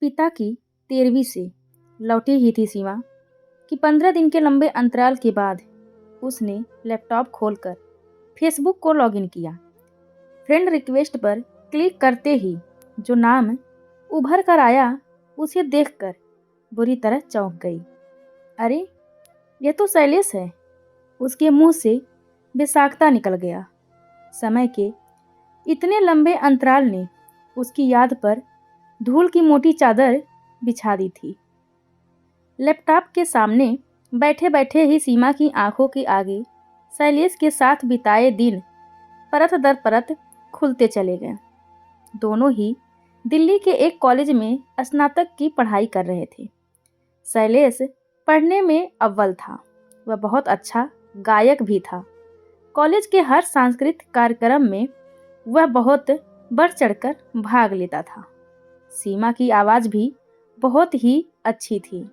पिता की 13वीं से लौटी ही थी सीमा कि 15 दिन के लंबे अंतराल के बाद उसने लैपटॉप खोलकर फेसबुक को लॉगिन किया। फ्रेंड रिक्वेस्ट पर क्लिक करते ही जो नाम उभर कर आया उसे देखकर बुरी तरह चौंक गई। अरे, यह तो शैलेश है। उसके मुंह से बेसाख्ता निकल गया। समय के इतने लंबे अंतराल ने उसकी याद पर धूल की मोटी चादर बिछा दी थी। लैपटॉप के सामने बैठे बैठे ही सीमा की आंखों के आगे शैलेश के साथ बिताए दिन परत दर परत खुलते चले गए। दोनों ही दिल्ली के एक कॉलेज में स्नातक की पढ़ाई कर रहे थे। शैलेश पढ़ने में अव्वल था। वह बहुत अच्छा गायक भी था। कॉलेज के हर सांस्कृतिक कार्यक्रम में वह बहुत बढ़ चढ़कर भाग लेता था। सीमा की आवाज़ भी बहुत ही अच्छी थी।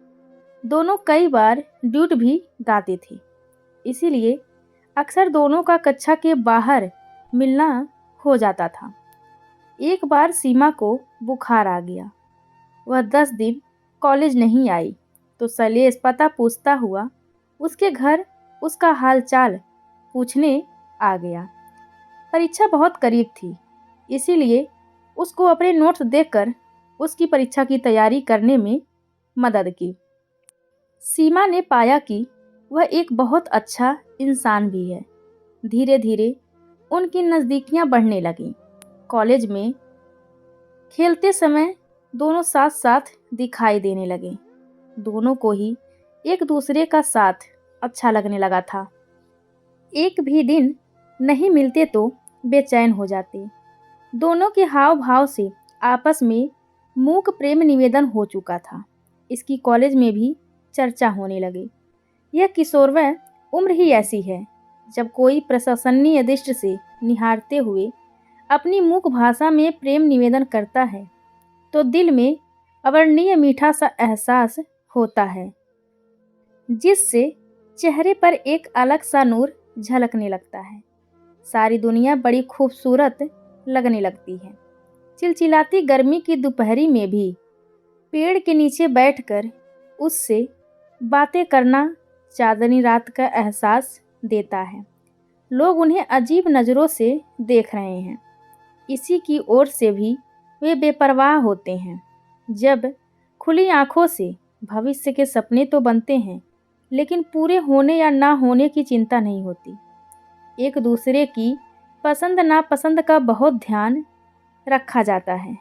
दोनों कई बार ड्यूट भी गाते थे। इसीलिए अक्सर दोनों का कक्षा के बाहर मिलना हो जाता था। एक बार सीमा को बुखार आ गया। वह 10 दिन कॉलेज नहीं आई तो शैलेश पता पूछता हुआ उसके घर उसका हालचाल पूछने आ गया। परीक्षा बहुत करीब थी, इसीलिए उसको अपने नोट्स देखकर उसकी परीक्षा की तैयारी करने में मदद की। सीमा ने पाया कि वह एक बहुत अच्छा इंसान भी है। धीरे धीरे उनकी नज़दीकियां बढ़ने लगीं। कॉलेज में खेलते समय दोनों साथ साथ दिखाई देने लगे। दोनों को ही एक दूसरे का साथ अच्छा लगने लगा था। एक भी दिन नहीं मिलते तो बेचैन हो जाते। दोनों के हाव भाव से आपस में मूक प्रेम निवेदन हो चुका था। इसकी कॉलेज में भी चर्चा होने लगी। यह किशोरवय उम्र ही ऐसी है जब कोई प्रशंसनीय दृष्टि से निहारते हुए अपनी मूक भाषा में प्रेम निवेदन करता है तो दिल में अवर्णनीय मीठा सा एहसास होता है, जिससे चेहरे पर एक अलग सा नूर झलकने लगता है। सारी दुनिया बड़ी खूबसूरत लगने लगती है। चिलचिलाती गर्मी की दोपहरी में भी पेड़ के नीचे बैठकर उससे बातें करना चांदनी रात का एहसास देता है। लोग उन्हें अजीब नज़रों से देख रहे हैं। इसी की ओर से भी वे बेपरवाह होते हैं। जब खुली आंखों से भविष्य के सपने तो बनते हैं, लेकिन पूरे होने या ना होने की चिंता नहीं होती। एक दूसरे की पसंद नापसंद का बहुत ध्यान रखा जाता है।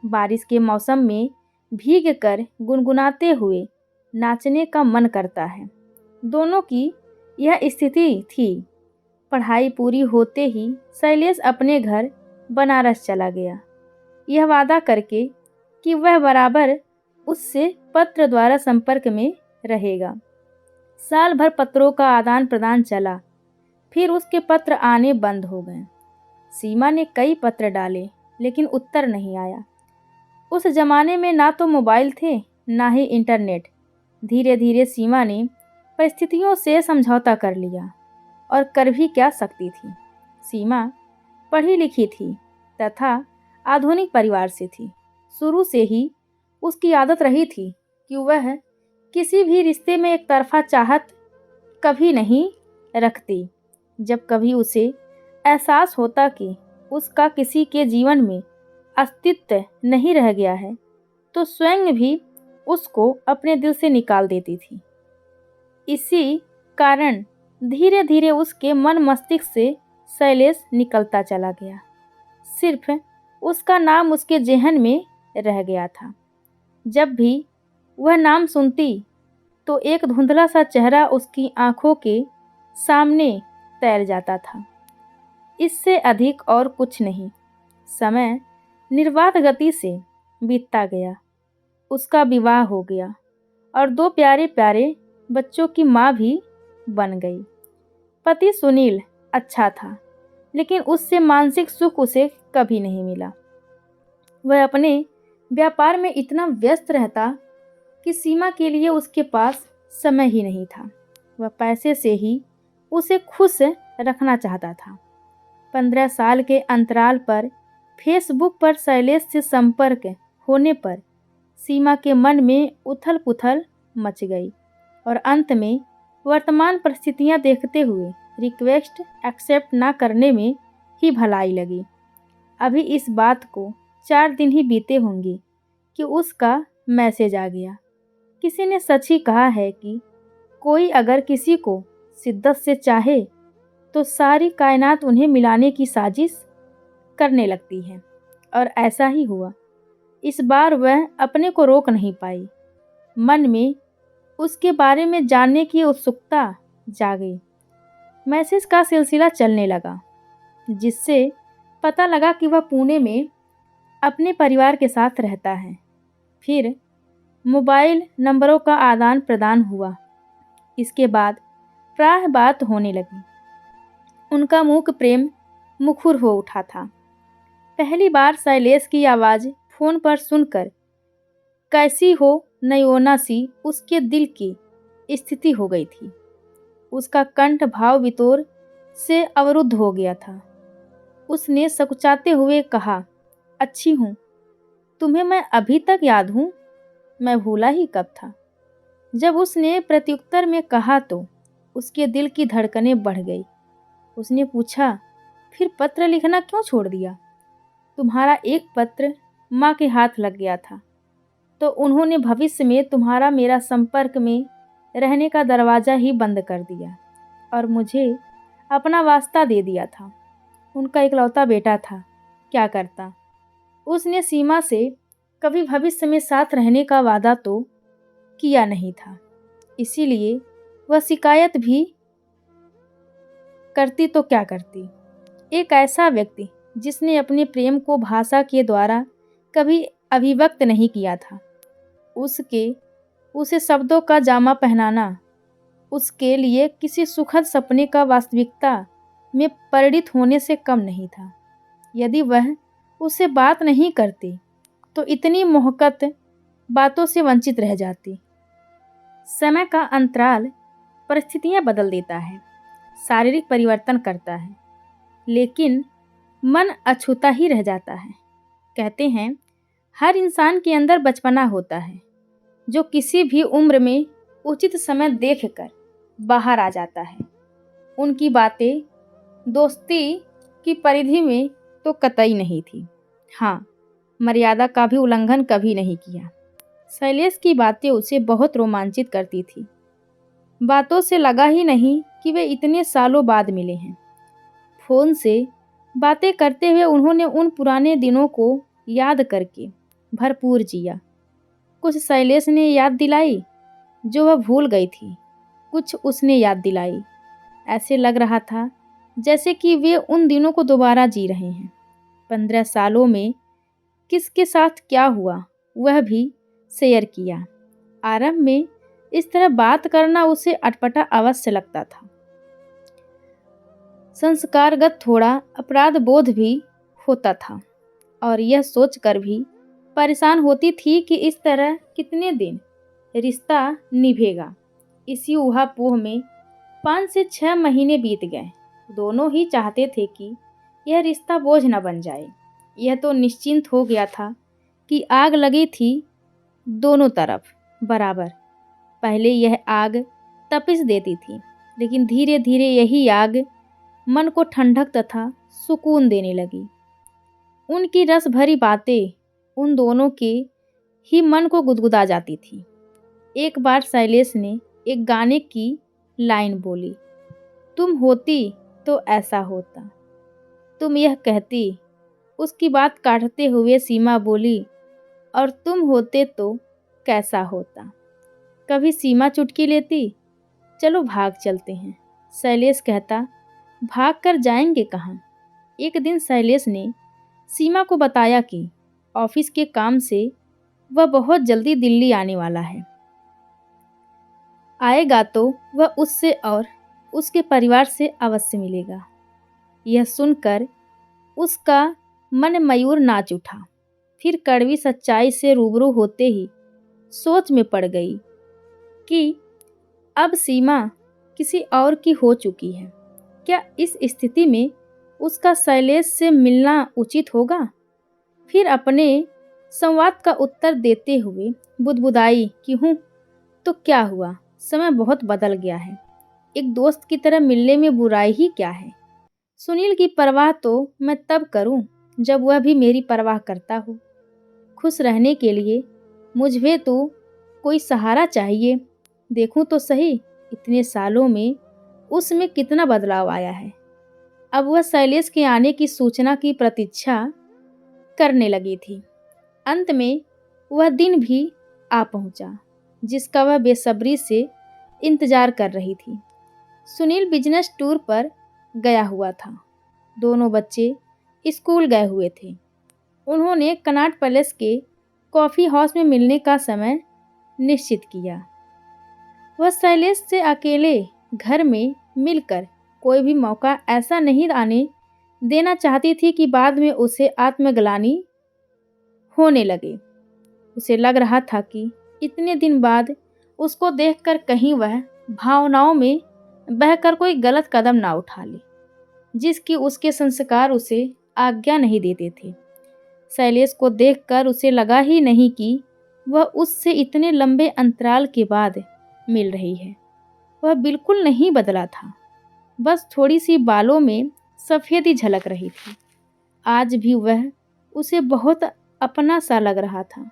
बारिश के मौसम में भीग कर गुनगुनाते हुए नाचने का मन करता है। दोनों की यह स्थिति थी। पढ़ाई पूरी होते ही शैलेश अपने घर बनारस चला गया, यह वादा करके कि वह बराबर उससे पत्र द्वारा संपर्क में रहेगा। साल भर पत्रों का आदान प्रदान चला, फिर उसके पत्र आने बंद हो गए। सीमा ने कई पत्र डाले, लेकिन उत्तर नहीं आया। उस जमाने में ना तो मोबाइल थे, ना ही इंटरनेट। धीरे धीरे सीमा ने परिस्थितियों से समझौता कर लिया, और कर भी क्या सकती थी। सीमा पढ़ी लिखी थी तथा आधुनिक परिवार से थी। शुरू से ही उसकी आदत रही थी कि वह किसी भी रिश्ते में एक तरफा चाहत कभी नहीं रखती। जब कभी उसे एहसास होता कि उसका किसी के जीवन में अस्तित्व नहीं रह गया है, तो स्वयं भी उसको अपने दिल से निकाल देती थी। इसी कारण धीरे धीरे उसके मन मस्तिष्क से शैलेश निकलता चला गया। सिर्फ उसका नाम उसके जेहन में रह गया था। जब भी वह नाम सुनती तो एक धुंधला सा चेहरा उसकी आंखों के सामने तैर जाता था। इससे अधिक और कुछ नहीं। समय निर्बाध गति से बीतता गया। उसका विवाह हो गया और 2 प्यारे प्यारे बच्चों की माँ भी बन गई। पति सुनील अच्छा था, लेकिन उससे मानसिक सुख उसे कभी नहीं मिला। वह अपने व्यापार में इतना व्यस्त रहता कि सीमा के लिए उसके पास समय ही नहीं था। वह पैसे से ही उसे खुश रखना चाहता था। 15 साल के अंतराल पर फेसबुक पर शैलेश से संपर्क होने पर सीमा के मन में उथल पुथल मच गई और अंत में वर्तमान परिस्थितियां देखते हुए रिक्वेस्ट एक्सेप्ट ना करने में ही भलाई लगी। अभी इस बात को 4 दिन ही बीते होंगे कि उसका मैसेज आ गया। किसी ने सच ही कहा है कि कोई अगर किसी को शिद्दत से चाहे तो सारी कायनात उन्हें मिलाने की साजिश करने लगती है, और ऐसा ही हुआ। इस बार वह अपने को रोक नहीं पाई। मन में उसके बारे में जानने की उत्सुकता जागी। मैसेज का सिलसिला चलने लगा, जिससे पता लगा कि वह पुणे में अपने परिवार के साथ रहता है। फिर मोबाइल नंबरों का आदान प्रदान हुआ। इसके बाद प्रायः बात होने लगी। उनका मूक प्रेम मुखर हो उठा था। पहली बार शैलेश की आवाज़ फ़ोन पर सुनकर कैसी हो नयोना सी उसके दिल की स्थिति हो गई थी। उसका कंठ भाव वितोर से अवरुद्ध हो गया था। उसने सकुचाते हुए कहा, अच्छी हूँ, तुम्हें मैं अभी तक याद हूँ? मैं भूला ही कब था। जब उसने प्रत्युत्तर में कहा तो उसके दिल की धड़कनें बढ़ गई। उसने पूछा, फिर पत्र लिखना क्यों छोड़ दिया? तुम्हारा एक पत्र माँ के हाथ लग गया था तो उन्होंने भविष्य में तुम्हारा मेरा संपर्क में रहने का दरवाज़ा ही बंद कर दिया और मुझे अपना वास्ता दे दिया था। उनका इकलौता बेटा था, क्या करता। उसने सीमा से कभी भविष्य में साथ रहने का वादा तो किया नहीं था, इसीलिए वह शिकायत भी करती तो क्या करती। एक ऐसा व्यक्ति जिसने अपने प्रेम को भाषा के द्वारा कभी अभिव्यक्त नहीं किया था, उसे शब्दों का जामा पहनाना उसके लिए किसी सुखद सपने का वास्तविकता में परिणित होने से कम नहीं था। यदि वह उससे बात नहीं करती तो इतनी मोहकत बातों से वंचित रह जाती। समय का अंतराल परिस्थितियां बदल देता है, शारीरिक परिवर्तन करता है, लेकिन मन अछूता ही रह जाता है। कहते हैं हर इंसान के अंदर बचपना होता है जो किसी भी उम्र में उचित समय देखकर बाहर आ जाता है। उनकी बातें दोस्ती की परिधि में तो कतई नहीं थी। हाँ, मर्यादा का भी उल्लंघन कभी नहीं किया। शैलेश की बातें उसे बहुत रोमांचित करती थी। बातों से लगा ही नहीं कि वे इतने सालों बाद मिले हैं। फ़ोन से बातें करते हुए उन्होंने उन पुराने दिनों को याद करके भरपूर जिया। कुछ शैलेश ने याद दिलाई जो वह भूल गई थी, कुछ उसने याद दिलाई। ऐसे लग रहा था जैसे कि वे उन दिनों को दोबारा जी रहे हैं। 15 सालों में किसके साथ क्या हुआ वह भी शेयर किया। आरंभ में इस तरह बात करना उसे अटपटा अवश्य लगता था। संस्कारगत थोड़ा अपराध बोध भी होता था और यह सोचकर भी परेशान होती थी कि इस तरह कितने दिन रिश्ता निभेगा। इसी ऊहापोह में 5 से 6 महीने बीत गए। दोनों ही चाहते थे कि यह रिश्ता बोझ न बन जाए। यह तो निश्चिंत हो गया था कि आग लगी थी दोनों तरफ बराबर। पहले यह आग तपिश देती थी, लेकिन धीरे धीरे यही आग मन को ठंडक तथा सुकून देने लगी। उनकी रस भरी बातें उन दोनों के ही मन को गुदगुदा जाती थी। एक बार शैलेश ने एक गाने की लाइन बोली, तुम होती तो ऐसा होता, तुम यह कहती। उसकी बात काटते हुए सीमा बोली, और तुम होते तो कैसा होता। कभी सीमा चुटकी लेती, चलो भाग चलते हैं। शैलेश कहता, भाग कर जाएंगे कहाँ। एक दिन शैलेश ने सीमा को बताया कि ऑफिस के काम से वह बहुत जल्दी दिल्ली आने वाला है। आएगा तो वह उससे और उसके परिवार से अवश्य मिलेगा। यह सुनकर उसका मन मयूर नाच उठा। फिर कड़वी सच्चाई से रूबरू होते ही सोच में पड़ गई कि अब सीमा किसी और की हो चुकी है। क्या इस स्थिति में उसका शैलेश से मिलना उचित होगा? फिर अपने संवाद का उत्तर देते हुए बुदबुदाई कि हूँ तो क्या हुआ, समय बहुत बदल गया है। एक दोस्त की तरह मिलने में बुराई ही क्या है। सुनील की परवाह तो मैं तब करूं जब वह भी मेरी परवाह करता हो। खुश रहने के लिए मुझे तो कोई सहारा चाहिए। देखूं तो सही, इतने सालों में उसमें कितना बदलाव आया है। अब वह शैलेश के आने की सूचना की प्रतीक्षा करने लगी थी। अंत में वह दिन भी आ पहुंचा जिसका वह बेसब्री से इंतजार कर रही थी। सुनील बिजनेस टूर पर गया हुआ था। दोनों बच्चे स्कूल गए हुए थे। उन्होंने कनॉट पैलेस के कॉफ़ी हाउस में मिलने का समय निश्चित किया। वह शैलेश से अकेले घर में मिलकर कोई भी मौका ऐसा नहीं आने देना चाहती थी कि बाद में उसे आत्मग्लानि होने लगे। उसे लग रहा था कि इतने दिन बाद उसको देखकर कहीं वह भावनाओं में बहकर कोई गलत कदम ना उठा ले, जिसकी उसके संस्कार उसे आज्ञा नहीं देते थे। शैलेश को देखकर उसे लगा ही नहीं कि वह उससे इतने लंबे अंतराल के बाद मिल रही है। वह बिल्कुल नहीं बदला था, बस थोड़ी सी बालों में सफ़ेदी झलक रही थी। आज भी वह उसे बहुत अपना सा लग रहा था।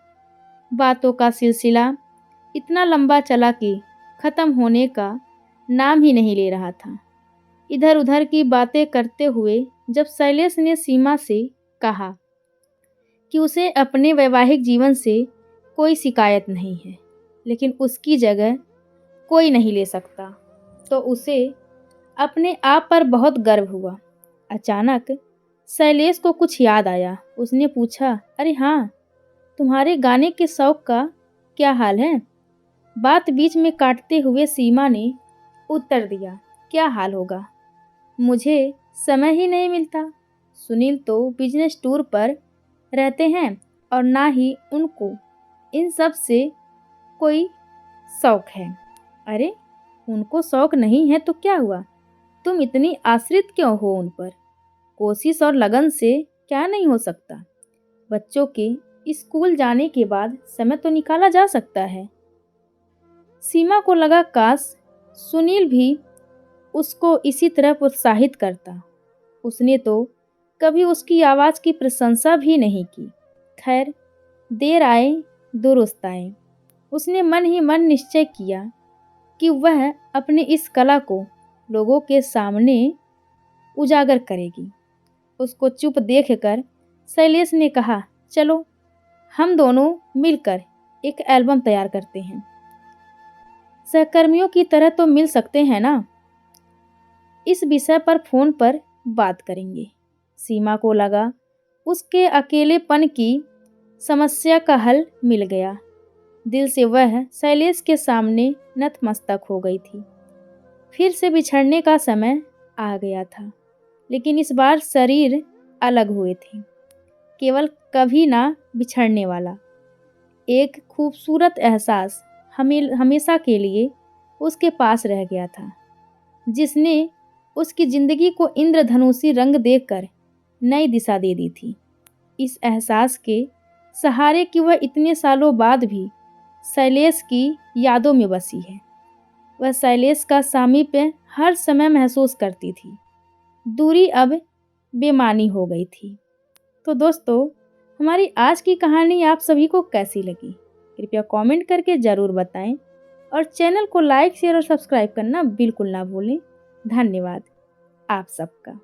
बातों का सिलसिला इतना लंबा चला कि ख़त्म होने का नाम ही नहीं ले रहा था। इधर उधर की बातें करते हुए जब शैलेश ने सीमा से कहा कि उसे अपने वैवाहिक जीवन से कोई शिकायत नहीं है, लेकिन उसकी जगह कोई नहीं ले सकता, तो उसे अपने आप पर बहुत गर्व हुआ। अचानक शैलेश को कुछ याद आया। उसने पूछा, अरे हाँ, तुम्हारे गाने के शौक का क्या हाल है? बात बीच में काटते हुए सीमा ने उत्तर दिया, क्या हाल होगा, मुझे समय ही नहीं मिलता। सुनील तो बिजनेस टूर पर रहते हैं और ना ही उनको इन सब से कोई शौक है। अरे, उनको शौक नहीं है तो क्या हुआ, तुम इतनी आश्रित क्यों हो उन पर? कोशिश और लगन से क्या नहीं हो सकता। बच्चों के स्कूल जाने के बाद समय तो निकाला जा सकता है। सीमा को लगा काश सुनील भी उसको इसी तरह प्रोत्साहित करता। उसने तो कभी उसकी आवाज़ की प्रशंसा भी नहीं की। खैर, देर आए दुरुस्त आए। उसने मन ही मन निश्चय किया कि वह अपनी इस कला को लोगों के सामने उजागर करेगी। उसको चुप देखकर शैलेश ने कहा, चलो हम दोनों मिलकर एक एल्बम तैयार करते हैं। सहकर्मियों की तरह तो मिल सकते हैं ना? इस विषय पर फ़ोन पर बात करेंगे। सीमा को लगा उसके अकेलेपन की समस्या का हल मिल गया। दिल से वह शैलेश के सामने नतमस्तक हो गई थी। फिर से बिछड़ने का समय आ गया था, लेकिन इस बार शरीर अलग हुए थे। केवल कभी ना बिछड़ने वाला एक खूबसूरत एहसास हमेशा के लिए उसके पास रह गया था, जिसने उसकी ज़िंदगी को इंद्रधनुषी रंग देकर नई दिशा दे दी थी। इस एहसास के सहारे कि वह इतने सालों बाद भी शैलेश की यादों में बसी है। वह शैलेश का सामीप्य हर समय महसूस करती थी। दूरी अब बेमानी हो गई थी। तो दोस्तों, हमारी आज की कहानी आप सभी को कैसी लगी? कृपया कमेंट करके ज़रूर बताएं और चैनल को लाइक, शेयर और सब्सक्राइब करना बिल्कुल ना भूलें। धन्यवाद आप सबका।